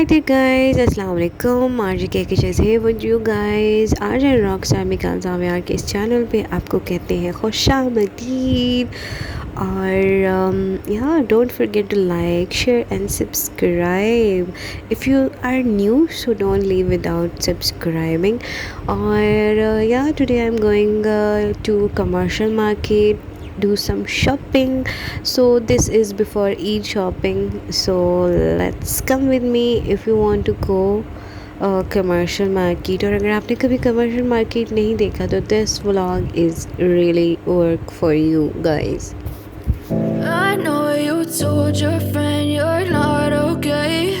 Hi there guys, अस्सलाम वालेकुम। RJ कैकेशेस है with you guys. RJ Rockstar Mikaal Zaviyar के इस चैनल पे आपको कहते हैं खुशामदीद। और yeah, don't forget to like, share and subscribe if you are new, so don't leave without subscribing. और yeah, today I'm going to commercial market, do some shopping. So this is before Eid shopping, so let's come with me if you want to go commercial market. और अगर आपने कभी commercial market नहीं देखा तो this vlog is really work for you guys. I know you told your friend you're not okay,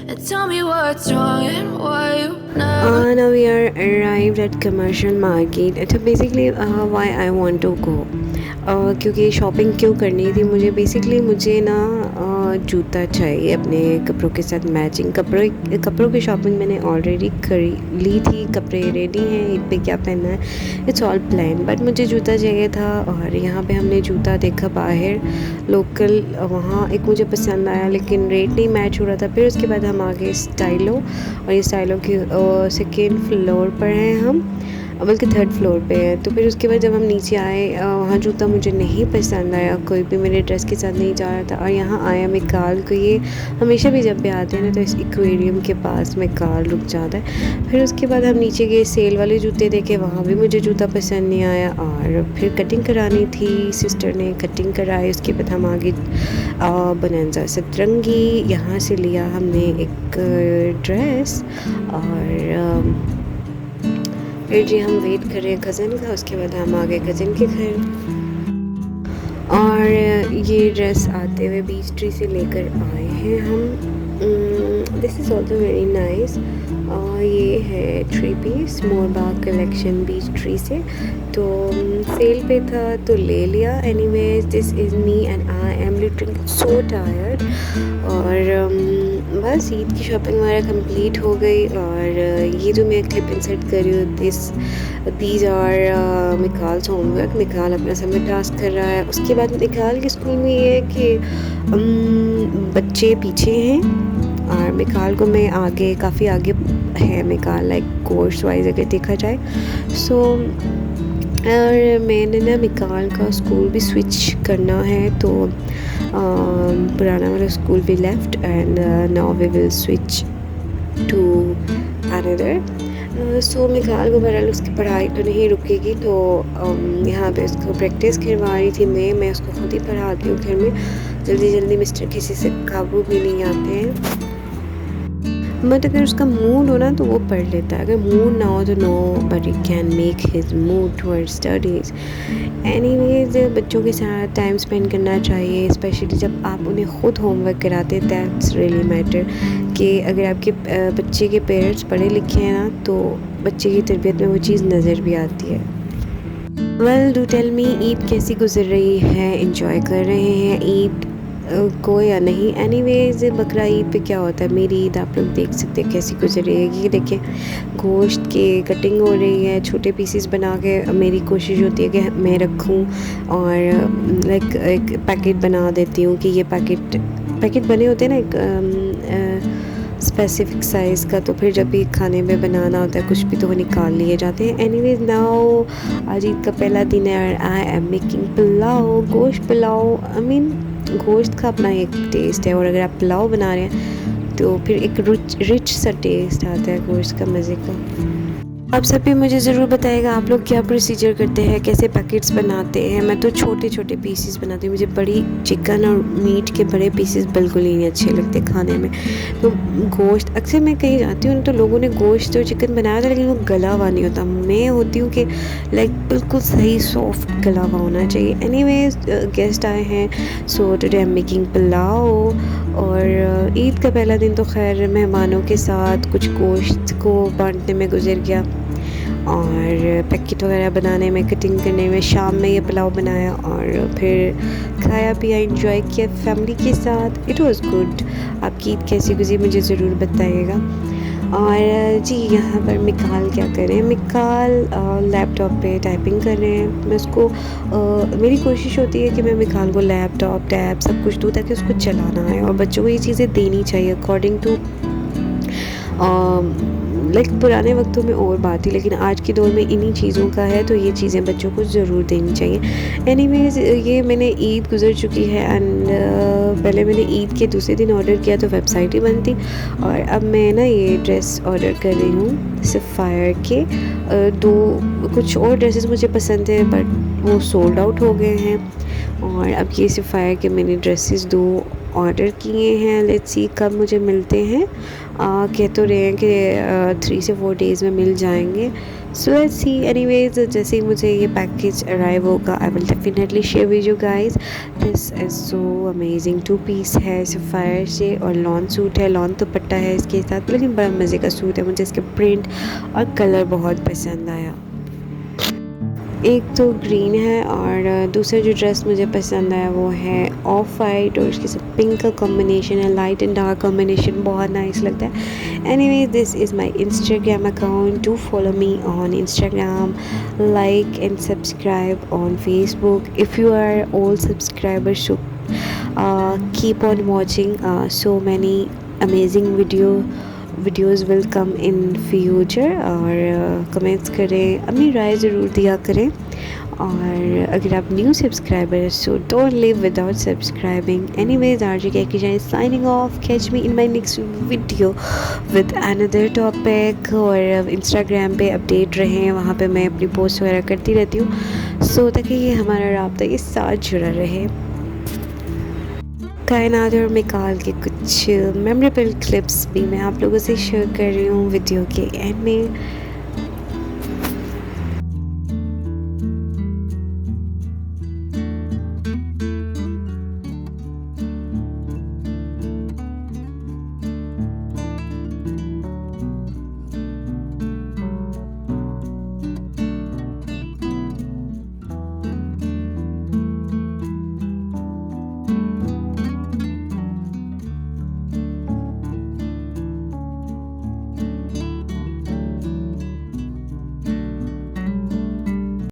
and tell me what's wrong and why you never. Now we are arrived at commercial market. तो basically why I want to go, क्योंकि shopping क्यों करनी थी मुझे। Basically मुझे ना जूता चाहिए अपने कपड़ों के साथ मैचिंग। कपड़ों की शॉपिंग मैंने ऑलरेडी करी ली थी, कपड़े रेडी हैं, ईद पे क्या पहनना है इट्स ऑल प्लान, बट मुझे जूता चाहिए था। और यहाँ पे हमने जूता देखा बाहर लोकल, वहाँ एक मुझे पसंद आया लेकिन रेट नहीं मैच हो रहा था। फिर उसके बाद हम आ गए स्टाइलो, और ये स्टाइलो के सेकेंड फ्लोर पर हैं हम, बल्कि थर्ड फ्लोर पे है। तो फिर उसके बाद जब हम नीचे आए वहाँ जूता मुझे नहीं पसंद आया, कोई भी मेरे ड्रेस के साथ नहीं जा रहा था। और यहाँ आया मिकाल को, ये हमेशा भी जब भी आते हैं ना तो इस एक्वेरियम के पास मिकाल रुक जाता है। फिर उसके बाद हम नीचे गए, सेल वाले जूते देखे, वहाँ भी मुझे जूता पसंद नहीं आया। और फिर कटिंग करानी थी, सिस्टर ने कटिंग कराई। उसके बाद हम आगे बनंजा सतरंगी, यहाँ से लिया हमने एक ड्रेस। और फिर जी हम वेट कर रहे हैं कज़न का। उसके बाद हम आ गए कज़न के घर, और ये ड्रेस आते हुए बीच ट्री से लेकर आए हैं हम। This is also very nice. ये है 3 piece Morbag collection beech tree से, तो सेल पे था तो ले लिया। Anyways this is me and I am literally so tired. और बस ईद की शॉपिंग हमारा कंप्लीट हो गई। और ये जो मैं क्लिप इंसर्ट कर रही हूँ दीज आर मिकाल्स होमवर्क। मिकाल अपना समय टास्क कर रहा है। उसके बाद मिकाल के स्कूल में ये है कि बच्चे पीछे हैं और मिकाल को मैं आगे, काफ़ी आगे है मिकाल, लाइक कोर्स वाइज अगर देखा जाए। सो और मैंने ना मिकाल का स्कूल भी स्विच करना है, तो पुराना वाला स्कूल भी left and now we will switch to another. So मिकाल को बहरहाल उसकी पढ़ाई तो नहीं रुकेगी, तो यहाँ पे उसको प्रैक्टिस करवा रही थी मैं उसको खुद ही पढ़ाती हूँ घर में। जल्दी जल्दी मिस्टर किसी से काबू भी नहीं आते हैं, बट अगर उसका मूड हो ना तो वो पढ़ लेता है। अगर मूड ना हो तो no but it can make his mood toward studies. Anyways बच्चों के साथ टाइम स्पेंड करना चाहिए, स्पेशली जब आप उन्हें ख़ुद होमवर्क कराते हैं। दैट्स रियली मैटर कि अगर आपके बच्चे के पेरेंट्स पढ़े लिखे हैं ना तो बच्चे की तरबियत में वो चीज़ नज़र भी आती है। Well do tell me, Eid कैसी गुजर रही है? एंजॉय कर रहे हैं ईद को या नहीं? एनीवेज बकरा ईद पे क्या होता है, मेरी ईद आप लोग देख सकते हैं कैसी गुजर रही है। ये देखिए गोश्त के कटिंग हो रही है, छोटे पीसेस बना के मेरी कोशिश होती है कि मैं रखूं, और लाइक एक पैकेट बना देती हूँ कि ये पैकेट बने होते हैं ना एक स्पेसिफिक साइज़ का, तो फिर जब भी खाने में बनाना होता है कुछ भी तो वो निकाल लिए जाते हैं। एनीवेज नाउ आज ईद का पहला दिन है और आई एम मेकिंग पुलाव, गोश्त पुलाव। आई मीन गोश्त का अपना एक टेस्ट है, और अगर आप पुलाव बना रहे हैं तो फिर एक रिच सा टेस्ट आता है गोश्त का, मज़े का। आप सब भी मुझे ज़रूर बताइएगा आप लोग क्या प्रोसीजर करते हैं, कैसे पैकेट्स बनाते हैं। मैं तो छोटे छोटे पीसेस बनाती हूँ, मुझे बड़ी चिकन और मीट के बड़े पीसेस बिल्कुल ही नहीं अच्छे लगते खाने में। तो गोश्त अक्सर मैं कहीं जाती हूँ तो लोगों ने गोश्त और चिकन बनाया था लेकिन वो गला हुआ नहीं होता। मैं होती हूँ कि लाइक बिल्कुल सही सॉफ्ट गला हुआ होना चाहिए। एनीवेज गेस्ट आए हैं, so today I am making pulao. और ईद का पहला दिन तो खैर मेहमानों के साथ कुछ गोश्त को बांटने में गुजर गया, और पैकेट वगैरह बनाने में, कटिंग करने में। शाम में ये पुलाव बनाया और फिर खाया पिया, एंजॉय किया फैमिली के साथ। It was good. आपकी ईद कैसी गुजरी मुझे ज़रूर बताइएगा। और जी यहाँ पर मिकाल क्या कर रहे हैं, मिकाल लैपटॉप पे टाइपिंग कर रहे हैं। मैं उसको मेरी कोशिश होती है कि मैं मिकाल को लैपटॉप टैब सब कुछ दूँ ताकि उसको चलाना है, और बच्चों को ये चीज़ें देनी चाहिए अकॉर्डिंग टू लाइक पुराने वक्तों में और बात थी, लेकिन आज के दौर में इन्हीं चीज़ों का है, तो ये चीज़ें बच्चों को ज़रूर देनी चाहिए। एनीवेज़ ये मैंने ईद गुज़र चुकी है एंड पहले मैंने ईद के दूसरे दिन ऑर्डर किया तो वेबसाइट ही बंद थी, और अब मैं ना ये ड्रेस ऑर्डर कर रही हूँ सफ़ायर के। दो कुछ और ड्रेसेस मुझे पसंद है बट वो सोल्ड आउट हो गए हैं, और अब ये सफ़ायर के मैंने ड्रेसेस 2 ऑर्डर किए हैं। लेट्स सी कब मुझे मिलते हैं। कह तो रहे हैं कि 3 से 4 डेज़ में मिल जाएंगे। So let's see. एनीवेज जैसे ही मुझे ये पैकेज अराइव होगा I will definitely share with you guys. This is so amazing. 2 piece है सफ़ायर से और लॉन सूट है, लॉन दुपट्टा है इसके साथ, लेकिन बड़ा मज़े का सूट है। मुझे इसके प्रिंट और कलर बहुत पसंद आया। एक तो ग्रीन है और दूसरा जो ड्रेस मुझे पसंद आया वो है ऑफ वाइट, और उसके साथ पिंक का कॉम्बिनेशन है, लाइट एंड डार्क कॉम्बिनेशन बहुत नाइस लगता है। Anyway this is my Instagram account, do follow me on Instagram, like and subscribe on Facebook. If you are all subscribers so keep on watching so many amazing videos will come in future. और comments करें, अपनी राय ज़रूर दिया करें। और अगर आप new subscriber हैं so don't leave without subscribing. Anyways RJ कहकी जाए signing off. Catch me in my next video with another topic. और इंस्टाग्राम पे अपडेट रहें, वहाँ पे मैं अपनी पोस्ट वगैरह करती रहती हूँ, सो ताकि ये हमारा राब्ता ये साथ जुड़ा रहे। कायनात और मिकाल के कुछ मेमोरेबल क्लिप्स भी मैं आप लोगों से शेयर कर रही हूँ वीडियो के एंड में।